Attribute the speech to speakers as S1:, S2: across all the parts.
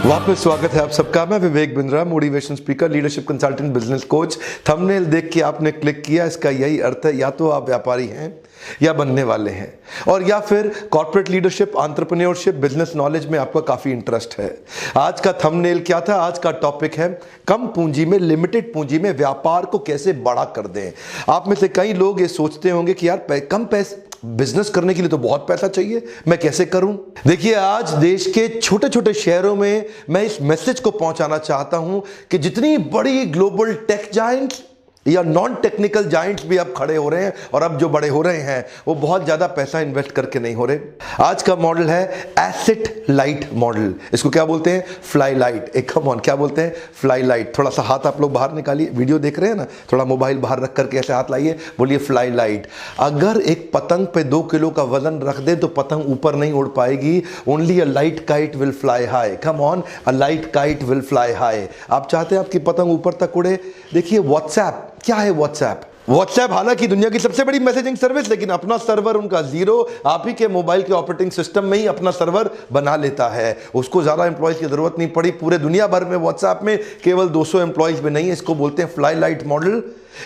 S1: वापस स्वागत है आप सबका। मैं Vivek Bindra, motivation speaker, leadership consultant, business coach. Thumbnail देख के आपने क्लिक किया, इसका यही अर्थ है या तो आप व्यापारी हैं या बनने वाले हैं, और या फिर corporate leadership, entrepreneurship, business knowledge में आपका काफी इंटरेस्ट है। आज का थंबनेल क्या था? आज का टॉपिक है कम पूंजी में, लिमिटेड पूंजी में व्यापार को कैसे बड़ा कर दें। आप में से कई लोग ये सोचते होंगे कि यार कम पैसे बिजनेस करने के लिए तो बहुत पैसा चाहिए, मैं कैसे करूं? देखिए, आज देश के छोटे छोटे शहरों में मैं इस मैसेज को पहुंचाना चाहता हूं कि जितनी बड़ी ग्लोबल टेक जायंट्स या नॉन टेक्निकल जायंट्स भी अब खड़े हो रहे हैं, और अब जो बड़े हो रहे हैं वो बहुत ज्यादा पैसा इन्वेस्ट करके नहीं हो रहे। आज का मॉडल है एसेट लाइट मॉडल। इसको क्या बोलते हैं? Fly light. एक कम ऑन, क्या बोलते हैं? Fly light. थोड़ा सा हाथ आप लोग बाहर निकालिए, वीडियो देख रहे हैं ना, थोड़ा मोबाइल बाहर रख करके ऐसे हाथ लाइए, बोलिए फ्लाई लाइट। अगर एक पतंग पे 2 किलो का वजन रख दे तो पतंग ऊपर नहीं उड़ पाएगी। Only a light kite will fly high. Come on, a light kite will fly high. आप चाहते हैं आपकी पतंग ऊपर तक उड़े? देखिए, व्हाट्सएप क्या है? व्हाट्सएप हालांकि दुनिया की सबसे बड़ी मैसेजिंग सर्विस, लेकिन अपना सर्वर उनका जीरो। आप ही के मोबाइल के ऑपरेटिंग सिस्टम में ही अपना सर्वर बना लेता है। उसको ज्यादा एम्प्लॉयज की जरूरत नहीं पड़ी। पूरे दुनिया भर में व्हाट्सएप में केवल 200 एम्प्लॉयज में नहीं है। इसको बोलते हैं फ्लाई लाइट मॉडल।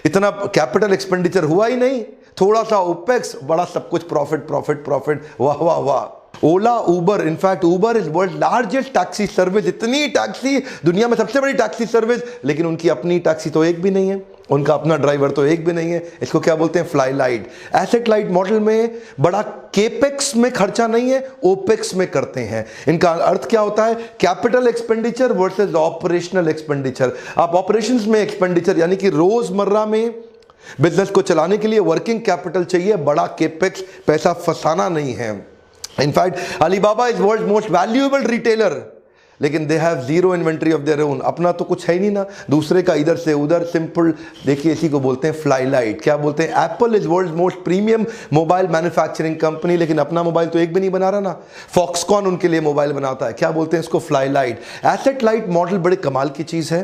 S1: इतना कैपिटल एक्सपेंडिचर हुआ ही नहीं, थोड़ा सा ओपेक्स, बड़ा सब कुछ प्रॉफिट प्रॉफिट प्रॉफिट। वाह वाह वाह। Ola, Uber, in fact Uber is world largest taxi service. इतनी टैक्सी, दुनिया में सबसे बड़ी टैक्सी सर्विस, लेकिन उनकी अपनी टैक्सी तो एक भी नहीं है, उनका अपना ड्राइवर तो एक भी नहीं है। इसको क्या बोलते हैं? Fly light. Asset light model में बड़ा केपेक्स में खर्चा नहीं है, ओपेक्स में करते हैं। इनका अर्थ क्या होता है? Capital expenditure versus operational expenditure. आप ऑपरेशंस में एक्सपेंडिचर यानी कि रोजमर्रा में बिजनेस को चलाने के लिए वर्किंग कैपिटल चाहिए, बड़ा केपेक्स, पैसा फंसाना नहीं है। In fact Alibaba is world most valuable retailer, लेकिन they have zero inventory of their own. अपना तो कुछ है ही नहीं ना, दूसरे का इधर से उधर, सिंपल। देखिए, इसी को बोलते हैं फ्लाई लाइट। क्या बोलते हैं? Apple is world most premium mobile manufacturing company, लेकिन अपना मोबाइल तो एक भी नहीं बना रहा ना। फॉक्सकॉन उनके लिए मोबाइल बनाता है। क्या बोलते हैं इसको? Fly light. Asset light model बड़े कमाल की चीज है।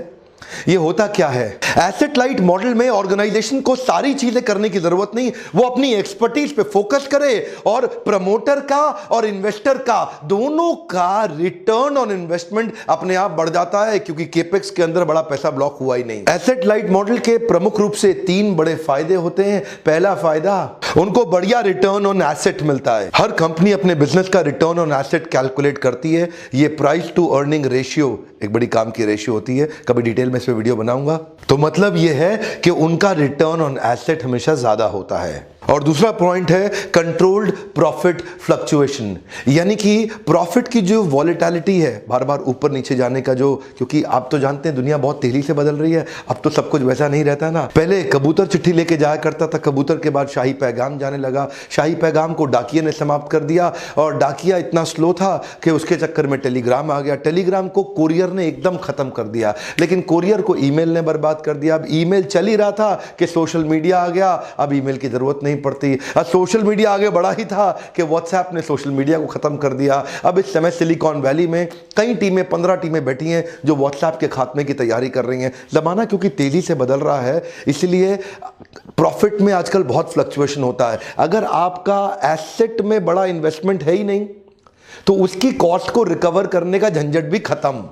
S1: ये होता क्या है? एसेट लाइट मॉडल में ऑर्गेनाइजेशन को सारी चीजें करने की जरूरत नहीं, वो अपनी एक्सपर्टीज पे फोकस करे, और प्रमोटर का और इन्वेस्टर का दोनों का रिटर्न ऑन इन्वेस्टमेंट अपने आप बढ़ जाता है, क्योंकि केपेक्स के अंदर बड़ा पैसा ब्लॉक हुआ ही नहीं। एसेट लाइट मॉडल के प्रमुख रूप से 3 बड़े फायदे होते हैं। पहला फायदा, उनको बढ़िया रिटर्न ऑन एसेट मिलता है। हर कंपनी अपने बिजनेस का रिटर्न ऑन एसेट कैलकुलेट करती है। ये प्राइस टू अर्निंग रेशियो एक बड़ी काम की रेशियो होती है, कभी डिटेल में इस पे वीडियो बनाऊंगा। तो मतलब यह है कि उनका रिटर्न ऑन एसेट हमेशा ज्यादा होता है। और दूसरा पॉइंट है कंट्रोल्ड प्रॉफिट फ्लक्चुएशन, यानी कि प्रॉफिट की जो वॉलेटिलिटी है, बार बार ऊपर नीचे जाने का जो, क्योंकि आप तो जानते हैं दुनिया बहुत तेजी से बदल रही है, अब तो सब कुछ वैसा नहीं रहता ना। पहले कबूतर चिट्ठी लेके जाया करता था, कबूतर के बाद शाही पैगाम जाने लगा, शाही पैगाम को डाकिये ने समाप्त कर दिया, और डाकिया इतना स्लो था कि उसके चक्कर में टेलीग्राम आ गया। टेलीग्राम को कोरियर ने एकदम खत्म कर दिया, लेकिन कोरियर को ईमेल ने बर्बाद कर दिया। अब ईमेल चल ही रहा था कि सोशल मीडिया आ गया, अब ईमेल की जरूरत नहीं पड़ती। अब सोशल मीडिया आगे बढ़ा ही था कि व्हाट्सएप ने सोशल मीडिया को खत्म कर दिया। अब इस समय सिलिकॉन वैली में कई टीमें, 15 टीमें बैठी हैं जो व्हाट्सएप के खात्मे की तैयारी कर रही हैं। जमाना क्योंकि तेजी से बदल रहा है, इसलिए प्रॉफिट में आजकल बहुत फ्लक्चुएशन होता है। अगर आपका एसेट में बड़ा इन्वेस्टमेंट है ही नहीं, तो उसकी कॉस्ट को रिकवर करने का झंझट भी खत्म।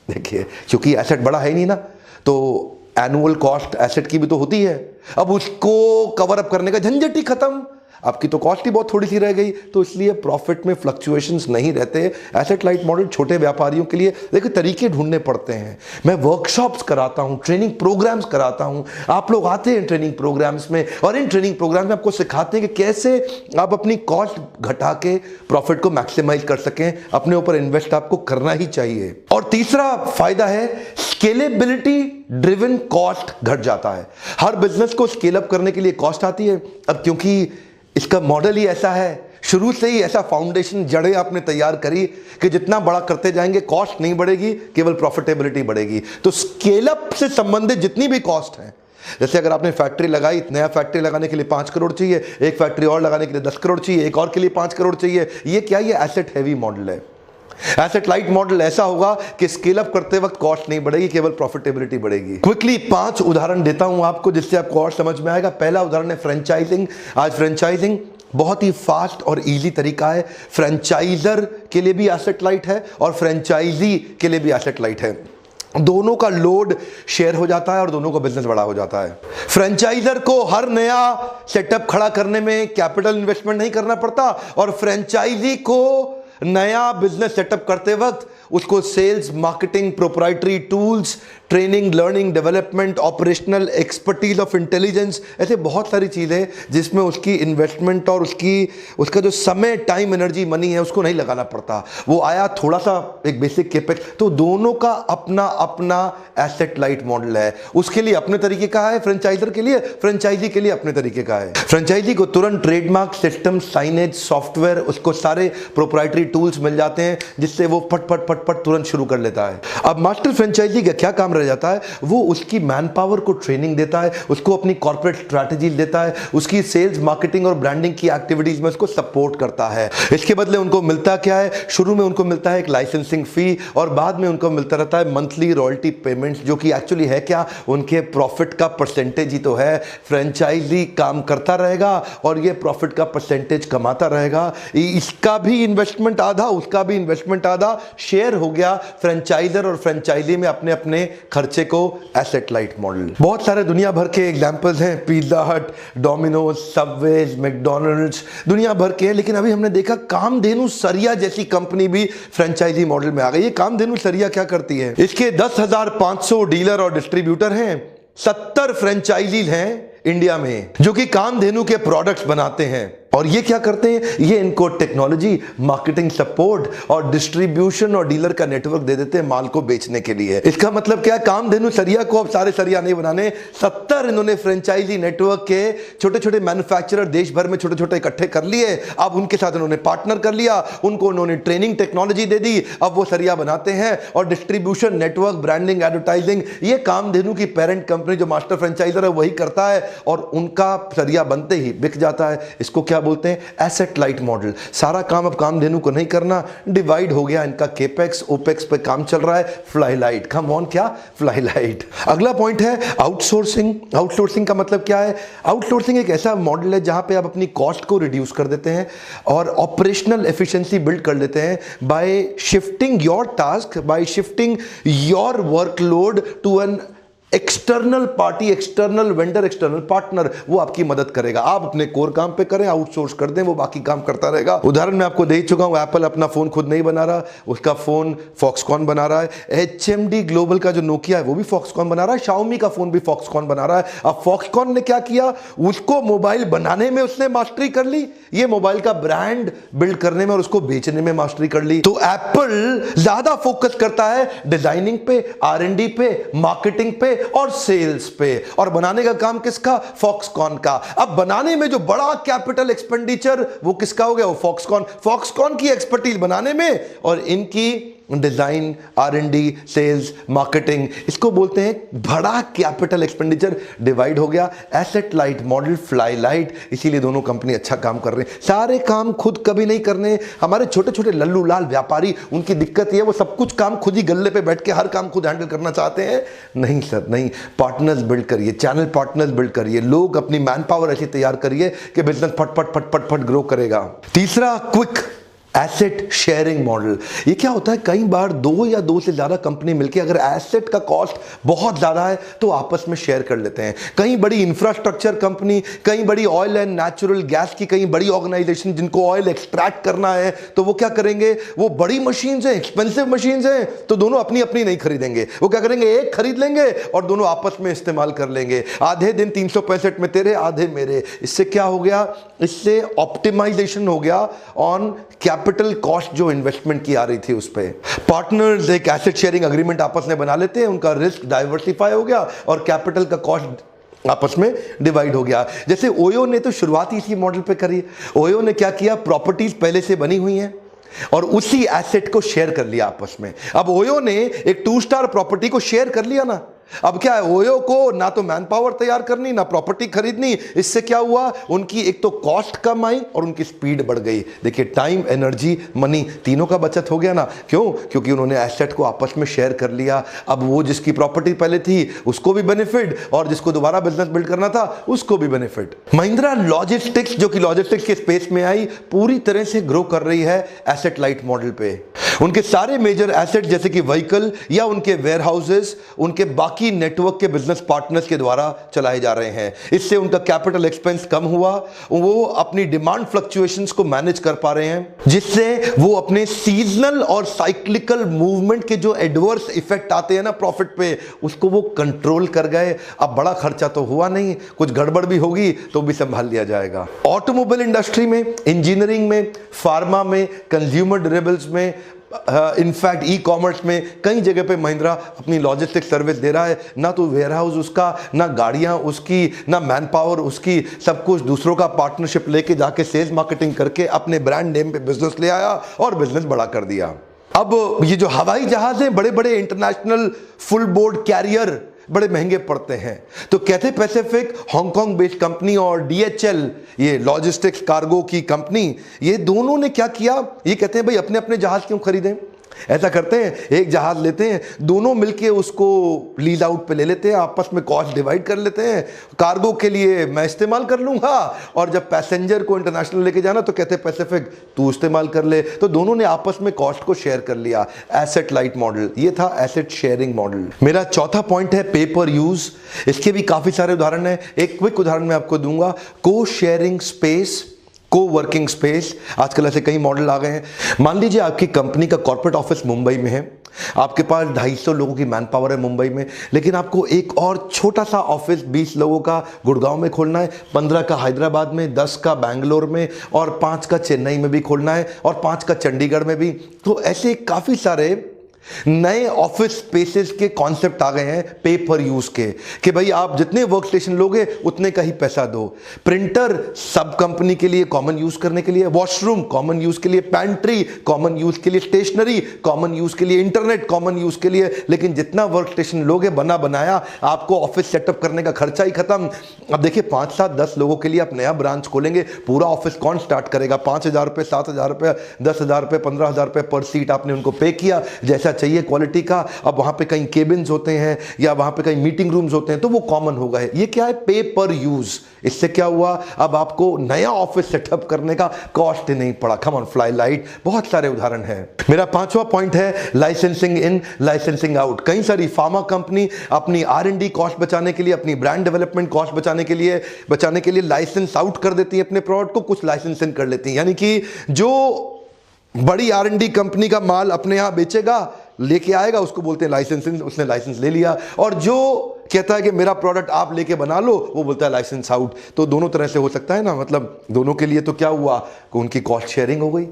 S1: देखिए, क्योंकि एसेट बड़ा है ही नहीं ना, तो एनुअल कॉस्ट एसेट की भी तो होती है, अब उसको कवर अप करने का झंझट ही खत्म। आपकी तो कॉस्ट ही बहुत थोड़ी सी रह गई, तो इसलिए प्रॉफिट में फ्लक्चुएशंस नहीं रहते। एसेट लाइट मॉडल छोटे व्यापारियों के लिए देखिए तरीके ढूंढने पड़ते हैं। मैं वर्कशॉप्स कराता हूं, ट्रेनिंग प्रोग्राम्स कराता हूं, आप लोग आते हैं ट्रेनिंग प्रोग्राम्स में, और इन ट्रेनिंग प्रोग्राम्स में आपको सिखाते हैं कि कैसे आप अपनी कॉस्ट घटा के प्रॉफिट को मैक्सिमाइज कर सकें। अपने ऊपर इन्वेस्ट आपको करना ही चाहिए। और तीसरा फायदा है स्केलेबिलिटी ड्रिवन कॉस्ट घट जाता है। हर बिजनेस को स्केल अप करने के लिए कॉस्ट आती है। अब क्योंकि इसका मॉडल ही ऐसा है, शुरू से ही ऐसा फाउंडेशन, जड़ें आपने तैयार करी कि जितना बड़ा करते जाएंगे कॉस्ट नहीं बढ़ेगी, केवल प्रॉफिटेबिलिटी बढ़ेगी। तो स्केल अप से संबंधित जितनी भी कॉस्ट है, जैसे अगर आपने फैक्ट्री लगाई, नया फैक्ट्री लगाने के लिए 5 करोड़ चाहिए, एक फैक्ट्री और लगाने के लिए 10 करोड़ चाहिए, एक और के लिए 5 करोड़ चाहिए। ये क्या? ये एसेट हैवी मॉडल है। एसेट लाइट मॉडल ऐसा होगा कि स्केल अप करते वक्त कॉस्ट नहीं बढ़ेगी, केवल प्रॉफिटेबिलिटी बढ़ेगी। क्विकली 5 उदाहरण देता हूं आपको, जिससे आपको और समझ में आएगा। पहला उदाहरण है फ्रेंचाइजिंग। आज फ्रेंचाइजिंग बहुत ही फास्ट और इजी तरीका है। फ्रेंचाइजर के लिए भी एसेट लाइट है और फ्रेंचाइजी के लिए भी एसेट लाइट है। दोनों का लोड शेयर हो जाता है और दोनों का बिजनेस बड़ा हो जाता है। फ्रेंचाइजर को हर नया सेटअप खड़ा करने में कैपिटल इन्वेस्टमेंट नहीं करना पड़ता और फ्रेंचाइजी को नया बिजनेस सेटअप करते वक्त उसको sales, marketing, proprietary tools, training, learning, development, operational expertise of intelligence, ऐसे बहुत सारी चीज़ें जिसमें उसकी इन्वेस्टमेंट और उसका जो समय, टाइम, एनर्जी, मनी है उसको नहीं लगाना पड़ता। वो आया थोड़ा सा एक बेसिक केपेक्स। तो दोनों का अपना अपना एसेट लाइट मॉडल है। उसके लिए अपने तरीके का है, फ्रेंचाइजर के लिए, फ्रेंचाइजी के लिए अपने तरीके का है। फ्रेंचाइजी को तुरंत ट्रेडमार्क, सिस्टम, साइनेज, सॉफ्टवेयर, उसको सारे प्रोप्राइटरी टूल्स मिल जाते हैं जिससे वो फट फट फट फट तुरंत शुरू कर लेता है। अब मास्टर फ्रेंचाइजी का क्या काम रह जाता है? वो उसकी मैन पावर को ट्रेनिंग देता है, उसको अपनी कॉर्पोरेट स्ट्रैटेजी देता है, उसकी सेल्स, मार्केटिंग और ब्रांडिंग की एक्टिविटीज में उसको सपोर्ट करता है। इसके बदले उनको मिलता क्या है? शुरू में उनको मिलता है एक लाइसेंसिंग फी और बाद में उनको मिलता रहता है मंथली रॉयल्टी पेमेंट्स, जो कि एक्चुअली है क्या? उनके प्रॉफिट का परसेंटेज ही तो है। फ्रेंचाइजी काम करता रहेगा और ये प्रॉफिट का परसेंटेज कमाता रहेगा। इसका भी इन्वेस्टमेंट आधा, उसका भी इन्वेस्टमेंट आधा, शेयर हो गया। फ्रेंचाइजर और फ्रेंचाइजी में अपने अपने खर्चे को एसेट लाइट मॉडल। बहुत सारे दुनिया भर के एग्जांपल्स हैं, पिज्जा हट, डोमिनोज, सबवेज, मैकडॉनल्ड्स, दुनिया भर के हैं। लेकिन अभी हमने देखा कामधेनु सरिया जैसी कंपनी भी फ्रेंचाइजी मॉडल में आ गई है। कामधेनु सरिया क्या करती है? इसके 10,500 डीलर और डिस्ट्रीब्यूटर हैं, 70 फ्रेंचाइजीज हैं इंडिया में जो कि कामधेनु के प्रोडक्ट्स बनाते हैं। और ये क्या करते हैं? ये इनको टेक्नोलॉजी, मार्केटिंग सपोर्ट और डिस्ट्रीब्यूशन और डीलर का नेटवर्क दे देते हैं माल को बेचने के लिए। इसका मतलब क्या है? कामधेनु सरिया को अब सारे सरिया नहीं बनाने, 70 इन्होंने फ्रेंचाइजी नेटवर्क के छोटे छोटे मैन्युफैक्चरर देश भर में छोटे छोटे इकट्ठे कर लिए। अब उनके साथ इन्होंने पार्टनर कर लिया, उनको उन्होंने ट्रेनिंग, टेक्नोलॉजी दे दी। अब वो सरिया बनाते हैं और डिस्ट्रीब्यूशन, नेटवर्क, ब्रांडिंग, एडवर्टाइजिंग, ये कामधेनु की पेरेंट कंपनी जो मास्टर फ्रेंचाइजर है वही करता है और उनका सरिया बनते ही बिक जाता है। इसको क्या बोलते हैं? Asset light model. सारा काम अब कामधेनु को नहीं करना, डिवाइड हो गया इनका केपेक्स, ओपेक्स पे काम चल रहा है। फ्लाई लाइट, कम ऑन, क्या? Fly light. अगला पॉइंट है आउटसोर्सिंग। आउटसोर्सिंग का मतलब क्या है? आउटसोर्सिंग एक ऐसा मॉडल है जहां पे आप अपनी कॉस्ट को रिड्यूस कर देते हैं और ऑपरेशनल एफिशिएंसी बिल्ड कर लेते हैं by shifting your task, by shifting your workload to an external party, external vendor, external partner. वो आपकी मदद करेगा। आप अपने कोर काम पे करें, आउटसोर्स कर दें, वो बाकी काम करता रहेगा। उदाहरण मैं आपको दे ही चुका हूं, एप्पल अपना फोन खुद नहीं बना रहा, उसका फोन फॉक्सकॉन बना रहा है। HMD ग्लोबल का जो नोकिया है वो भी फॉक्सकॉन बना रहा है, शाओमी का फोन भी फॉक्सकॉन बना रहा है। अब फॉक्सकॉन ने क्या किया? उसको मोबाइल बनाने में उसने मास्टरी कर ली, ये मोबाइल का ब्रांड बिल्ड करने में और उसको बेचने में मास्टरी कर ली। तो एप्पल ज्यादा फोकस करता है डिजाइनिंग पे, R&D पे, मार्केटिंग पे और सेल्स पे, और बनाने का काम किसका? फॉक्सकॉन का। अब बनाने में जो बड़ा कैपिटल एक्सपेंडिचर वो किसका हो गया? वो फॉक्सकॉन। फॉक्सकॉन की एक्सपर्टीज बनाने में और इनकी डिजाइन, R&D, सेल्स, मार्केटिंग, इसको बोलते हैं बड़ा कैपिटल एक्सपेंडिचर। डिवाइड हो गया, asset light model, fly light. इसीलिए दोनों कंपनी अच्छा काम कर रहे हैं। सारे काम खुद कभी नहीं करने। हमारे छोटे छोटे लल्लू लाल व्यापारी, उनकी दिक्कत ये, वो सब कुछ काम खुद ही गल्ले पे बैठ के हर काम खुद हैंडल करना चाहते हैं। नहीं सर, नहीं। पार्टनर्स बिल्ड करिए, चैनल पार्टनर्स बिल्ड करिए, लोग अपनी मैन पावर ऐसी तैयार करिए कि बिजनेस फट फट फट फट फट ग्रो करेगा। तीसरा, क्विक एसेट शेयरिंग मॉडल। ये क्या होता है? कई बार दो या दो से ज्यादा कंपनी मिलकर अगर एसेट का कॉस्ट बहुत ज्यादा है तो आपस में शेयर कर लेते हैं। कई बड़ी इंफ्रास्ट्रक्चर कंपनी, कई बड़ी ऑयल एंड नेचुरल गैस की कई बड़ी ऑर्गेनाइजेशन जिनको ऑयल एक्सट्रैक्ट करना है, तो वो क्या करेंगे? वो बड़ी मशीन्स हैं, एक्सपेंसिव मशीन्स हैं, तो दोनों अपनी अपनी नहीं खरीदेंगे। वो क्या करेंगे? एक खरीद लेंगे और दोनों आपस में इस्तेमाल कर लेंगे। आधे दिन 365 में तेरे, आधे मेरे। इससे क्या हो गया? इससे ऑप्टिमाइजेशन हो गया ऑन कैपिटल कॉस्ट जो इन्वेस्टमेंट की आ रही थी उस पे। पार्टनर्स एक एसेट शेयरिंग एग्रीमेंट आपस में बना लेते हैं, उनका रिस्क डाइवर्सिफाई हो गया और कैपिटल का कॉस्ट आपस में डिवाइड हो गया। जैसे ओयो ने तो शुरुआत ही इसी मॉडल पे करी। ओयो ने क्या किया? प्रॉपर्टीज पहले से बनी हुई हैं और उसी एसेट को शेयर कर लिया आपस में। अब ओयो ने एक 2 स्टार प्रॉपर्टी को शेयर कर लिया ना, अब क्या है, ओयो को ना तो मैन पावर तैयार करनी ना प्रॉपर्टी खरीदनी। इससे क्या हुआ, उनकी एक तो कॉस्ट कम आई और उनकी स्पीड बढ़ गई। देखिए टाइम, एनर्जी, मनी तीनों का बचत हो गया ना। क्यों? क्योंकि उन्होंने एसेट को आपस में शेयर कर लिया। अब वो जिसकी प्रॉपर्टी पहले थी उसको भी बेनिफिट और जिसको दोबारा बिजनेस बिल्ड करना था उसको भी बेनिफिट। महिंद्रा लॉजिस्टिक्स जो कि लॉजिस्टिक्स के स्पेस में आई, पूरी तरह से ग्रो कर रही है एसेट लाइट मॉडल पे। उनके सारे मेजर एसेट जैसे कि व्हीकल या उनके वेयर हाउसेस उनके बाकी नेटवर्क के बिजनेस पार्टनर्स के द्वारा चलाए जा रहे हैं। इससे उनका कैपिटल एक्सपेंस कम हुआ, वो अपनी डिमांड फ्लक्चुएशंस को मैनेज कर पा रहे हैं, जिससे वो अपने सीजनल और साइक्लिकल मूवमेंट के जो एडवर्स इफेक्ट आते हैं ना प्रॉफिट पे, उसको वो कंट्रोल कर गए। अब बड़ा खर्चा तो हुआ नहीं, कुछ गड़बड़ भी होगी तो भी संभाल लिया जाएगा। ऑटोमोबाइल इंडस्ट्री में, इंजीनियरिंग में, फार्मा में, कंज्यूमर ड्यूरेबल्स में, इनफैक्ट ई कॉमर्स में कई जगह पे महिंद्रा अपनी लॉजिस्टिक सर्विस दे रहा है। ना तो वेयर हाउस उसका, ना गाड़ियां उसकी, ना मैन पावर उसकी, सब कुछ दूसरों का पार्टनरशिप लेके जाके सेल्स मार्केटिंग करके अपने ब्रांड नेम पे बिजनेस ले आया और बिजनेस बड़ा कर दिया। अब ये जो हवाई जहाज हैं, बड़े बड़े इंटरनेशनल फुल बोर्ड कैरियर बड़े महंगे पड़ते हैं, तो Cathay Pacific Hong Kong based company और DHL ये लॉजिस्टिक्स कार्गो की कंपनी, ये दोनों ने क्या किया, ये कहते हैं भाई अपने अपने जहाज क्यों खरीदें। ऐसा करते हैं, एक जहाज लेते हैं, दोनों मिलके उसको लीज आउट पे ले लेते हैं, आपस में कॉस्ट डिवाइड कर लेते हैं। कार्गो के लिए मैं इस्तेमाल कर लूंगा और जब पैसेंजर को इंटरनेशनल लेके जाना तो कहते हैं पैसिफिक तू इस्तेमाल कर ले। तो दोनों ने आपस में कॉस्ट को शेयर कर लिया। एसेट लाइट मॉडल, ये था एसेट शेयरिंग मॉडल। मेरा चौथा पॉइंट है पे पर यूज। इसके भी काफी सारे उदाहरण है, एक क्विक उदाहरण मैं आपको दूंगा। को शेयरिंग स्पेस, को वर्किंग स्पेस, आजकल ऐसे कई मॉडल आ गए हैं। मान लीजिए आपकी कंपनी का कॉर्पोरेट ऑफिस मुंबई में है, आपके पास 250 लोगों की मैन पावर है मुंबई में, लेकिन आपको एक और छोटा सा ऑफिस 20 लोगों का गुड़गांव में खोलना है, 15 का हैदराबाद में, 10 का बैंगलोर में और 5 का चेन्नई में भी खोलना है और 5 का चंडीगढ़ में भी। तो ऐसे काफी सारे नए ऑफिस स्पेसेस के कॉन्सेप्ट आ गए हैं पे पर यूज के, कि भाई आप जितने वर्क स्टेशन लोगे उतने का ही पैसा दो। प्रिंटर सब कंपनी के लिए कॉमन यूज करने के लिए, वॉशरूम कॉमन यूज के लिए, पैंट्री कॉमन यूज के लिए, स्टेशनरी कॉमन यूज के लिए, इंटरनेट कॉमन यूज के लिए। लेकिन जितना वर्क स्टेशन लोगे बना बनाया, आपको ऑफिस सेटअप करने का खर्चा ही खत्म। अब देखिए 5, 7, 10 लोगों के लिए आप नया ब्रांच खोलेंगे, पूरा ऑफिस कौन स्टार्ट करेगा? 5,000 रुपए, 7,000 रुपए, 10,000 रुपए, 15,000 रुपए पर सीट आपने उनको पे किया, जैसा चाहिए क्वालिटी का। अब वहां पे कहीं केबिन्स होते हैं या वहां पे कहीं मीटिंग रूम्स होते हैं तो वो कॉमन हो गए। ये क्या है? पे पर यूज। इससे क्या हुआ, अब आपको नया ऑफिस सेटअप करने का कॉस्ट ही नहीं पड़ा। कम ऑन फ्लाई लाइट, बहुत सारे उदाहरण हैं। मेरा 5वां पॉइंट है लाइसेंसिंग इन, लाइसेंसिंग आउट। कई सारी फार्मा कंपनी अपनी R&D कॉस्ट बचाने के लिए, अपनी ब्रांड डेवलपमेंट कॉस्ट बचाने के लिए लाइसेंस आउट कर देती है अपने प्रोडक्ट को, कुछ लाइसेंस इन कर लेती है। यानी कि जो बड़ी R&D कंपनी का माल अपने यहां बेचेगा, लेके आएगा, उसको बोलते हैं लाइसेंसिंग, उसने लाइसेंस ले लिया। और जो कहता है कि मेरा प्रोडक्ट आप लेके बना लो, वो बोलता है लाइसेंस आउट। तो दोनों तरह से हो सकता है ना, मतलब दोनों के लिए तो क्या हुआ कि उनकी कॉस्ट शेयरिंग हो गई।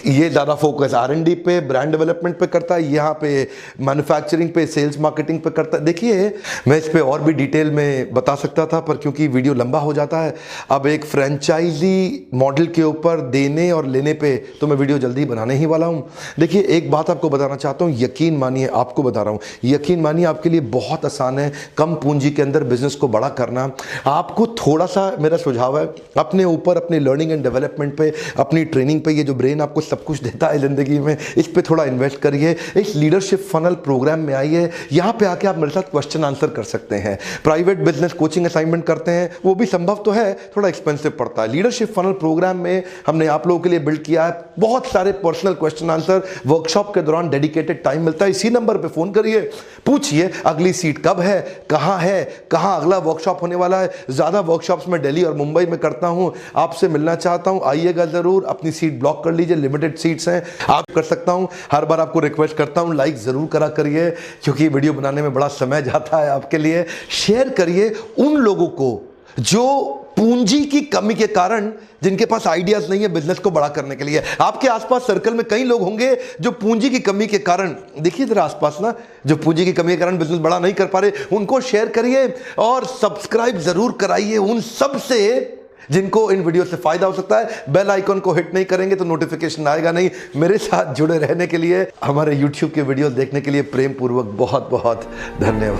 S1: ये ज़्यादा फोकस R&D पे, ब्रांड डेवलपमेंट पे करता है, यहाँ पे मैन्युफैक्चरिंग पे, सेल्स मार्केटिंग पे करता है। देखिए मैं इस पे और भी डिटेल में बता सकता था, पर क्योंकि वीडियो लंबा हो जाता है, अब एक फ्रेंचाइजी मॉडल के ऊपर देने और लेने पे तो मैं वीडियो जल्दी बनाने ही वाला हूँ। देखिए एक बात आपको बताना चाहता हूँ, यकीन मानिए, आपको बता रहा हूँ, यकीन मानिए आपके लिए बहुत आसान है कम पूंजी के अंदर बिजनेस को बड़ा करना। आपको थोड़ा सा मेरा सुझाव है, अपने ऊपर, अपने लर्निंग एंड डेवलपमेंट पे, अपनी ट्रेनिंग पे, ये जो ब्रेन आपको सब कुछ देता है जिंदगी में, इस पे थोड़ा इन्वेस्ट करिए। इस लीडरशिप फनल प्रोग्राम में आइए, यहाँ पे आके आप मेरे साथ क्वेश्चन आंसर कर सकते हैं। प्राइवेट बिजनेस कोचिंग असाइनमेंट करते हैं, वो भी संभव तो है, थोड़ा एक्सपेंसिव पड़ता है। लीडरशिप फनल प्रोग्राम में हमने आप लोगों के लिए बिल्ड किया है बहुत सारे पर्सनल क्वेश्चन आंसर। वर्कशॉप के दौरान डेडिकेटेड टाइम मिलता है, इसी नंबर पे फोन करिए, पूछिए अगली सीट कब है, कहां अगला वर्कशॉप होने वाला है। ज्यादा वर्कशॉप्स में दिल्ली और मुंबई में करता हूं, आपसे मिलना चाहता हूं, आइएगा जरूर। अपनी सीट ब्लॉक कर लीजिए, लिमिटेड सीट्स हैं, आप कर सकता हूं। हर बार आपको रिक्वेस्ट करता हूं लाइक जरूर करा करिए, क्योंकि वीडियो बनाने में बड़ा समय जाता है आपके लिए। शेयर करिए उन लोगों को जो पूंजी की कमी के कारण, जिनके पास आइडियाज नहीं है बिजनेस को बड़ा करने के लिए। आपके आसपास सर्कल में कई लोग होंगे जो पूंजी की कमी के कारण, देखिए इधर आसपास ना, जो पूंजी की कमी के कारण बिजनेस बड़ा नहीं कर पा रहे, उनको शेयर करिए और सब्सक्राइब जरूर कराइए उन सब से जिनको इन वीडियो से फायदा हो सकता है। बेल आइकन को हिट नहीं करेंगे तो नोटिफिकेशन आएगा नहीं। मेरे साथ जुड़े रहने के लिए, हमारे YouTube के वीडियो देखने के लिए प्रेम पूर्वक बहुत बहुत धन्यवाद।